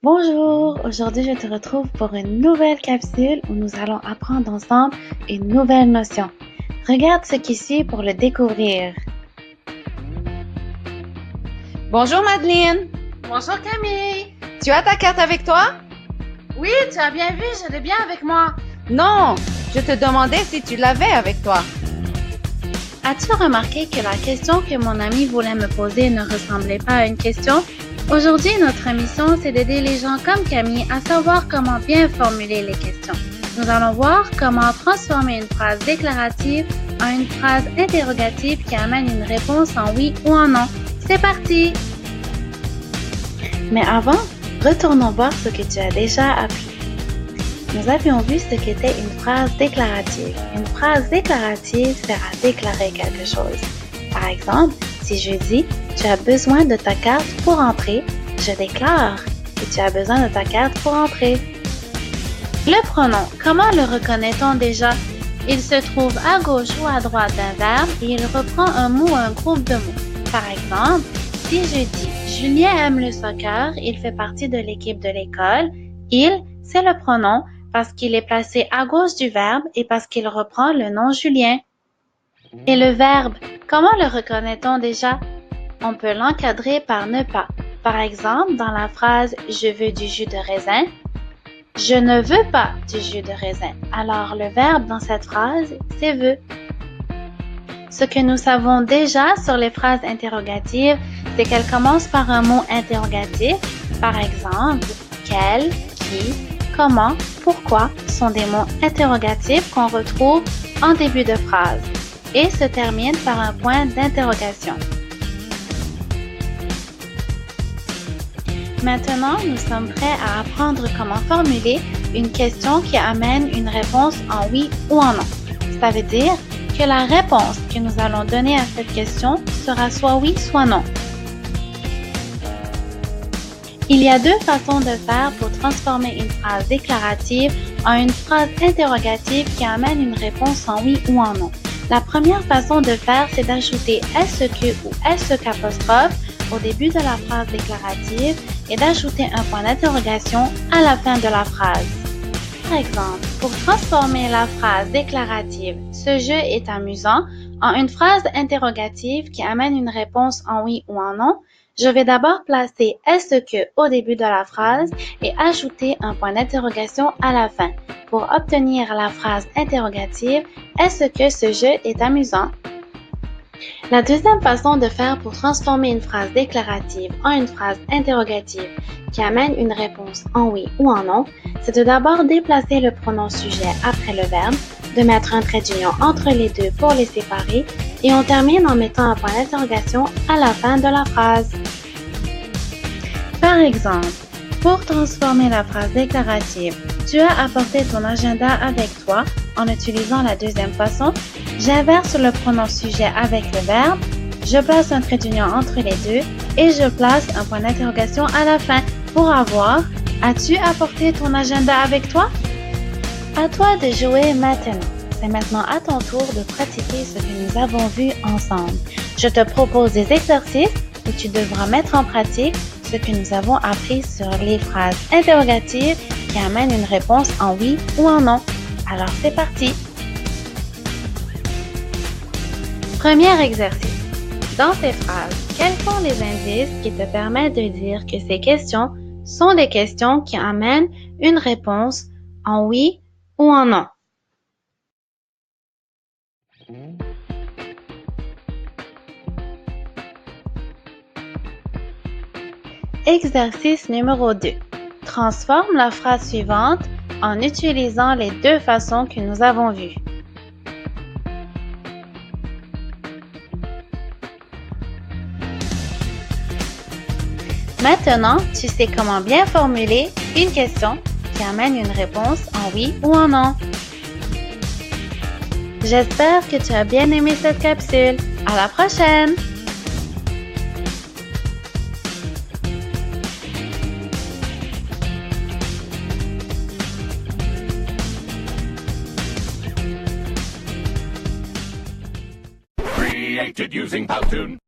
Bonjour, aujourd'hui je te retrouve pour une nouvelle capsule où nous allons apprendre ensemble une nouvelle notion. Regarde ce qui suit pour le découvrir. Bonjour Madeleine. Bonjour Camille. Tu as ta carte avec toi? Oui, tu as bien vu, je l'ai bien avec moi. Non, je te demandais si tu l'avais avec toi. As-tu remarqué que la question que mon ami voulait me poser ne ressemblait pas à une question? Aujourd'hui, notre mission, c'est d'aider les gens comme Camille à savoir comment bien formuler les questions. Nous allons voir comment transformer une phrase déclarative en une phrase interrogative qui amène une réponse en oui ou en non. C'est parti! Mais avant, retournons voir ce que tu as déjà appris. Nous avions vu ce qu'était une phrase déclarative. Une phrase déclarative sert à déclarer quelque chose. Par exemple, si je dis « Tu as besoin de ta carte pour entrer », je déclare que tu as besoin de ta carte pour entrer. Le pronom, comment le reconnaît-on déjà? Il se trouve à gauche ou à droite d'un verbe et il reprend un mot ou un groupe de mots. Par exemple, si je dis « Julien aime le soccer, il fait partie de l'équipe de l'école », il, c'est le pronom parce qu'il est placé à gauche du verbe et parce qu'il reprend le nom Julien. Et le verbe, comment le reconnaît-on déjà? On peut l'encadrer par ne pas. Par exemple, dans la phrase « Je veux du jus de raisin », je ne veux pas du jus de raisin. Alors, le verbe dans cette phrase, c'est veut. Ce que nous savons déjà sur les phrases interrogatives, c'est qu'elles commencent par un mot interrogatif. Par exemple, quel, qui, comment, pourquoi sont des mots interrogatifs qu'on retrouve en début de phrase et se terminent par un point d'interrogation. Maintenant, nous sommes prêts à apprendre comment formuler une question qui amène une réponse en oui ou en non. Ça veut dire que la réponse que nous allons donner à cette question sera soit oui, soit non. Il y a deux façons de faire pour transformer une phrase déclarative en une phrase interrogative qui amène une réponse en oui ou en non. La première façon de faire, c'est d'ajouter SQ ou SQ' au début de la phrase déclarative et d'ajouter un point d'interrogation à la fin de la phrase. Par exemple, pour transformer la phrase déclarative « Ce jeu est amusant » en une phrase interrogative qui amène une réponse en oui ou en non, je vais d'abord placer SQ au début de la phrase et ajouter un point d'interrogation à la fin pour obtenir la phrase interrogative « Est-ce que ce jeu est amusant ?» La deuxième façon de faire pour transformer une phrase déclarative en une phrase interrogative qui amène une réponse en oui ou en non, c'est de d'abord déplacer le pronom sujet après le verbe, de mettre un trait d'union entre les deux pour les séparer et on termine en mettant un point d'interrogation à la fin de la phrase. Par exemple, pour transformer la phrase déclarative « Tu as apporté ton agenda avec toi » en utilisant la deuxième façon, j'inverse le pronom sujet avec le verbe, je place un trait d'union entre les deux et je place un point d'interrogation à la fin pour avoir « As-tu apporté ton agenda avec toi ?» À toi de jouer maintenant. C'est maintenant à ton tour de pratiquer ce que nous avons vu ensemble. Je te propose des exercices où tu devras mettre en pratique ce que nous avons appris sur les phrases interrogatives qui amènent une réponse en oui ou en non. Alors c'est parti! Premier exercice. Dans ces phrases, quels sont les indices qui te permettent de dire que ces questions sont des questions qui amènent une réponse en oui ou en non? Exercice numéro 2. Transforme la phrase suivante en utilisant les deux façons que nous avons vues. Maintenant, tu sais comment bien formuler une question qui amène une réponse en oui ou en non. J'espère que tu as bien aimé cette capsule. À la prochaine! Created using Powtoon.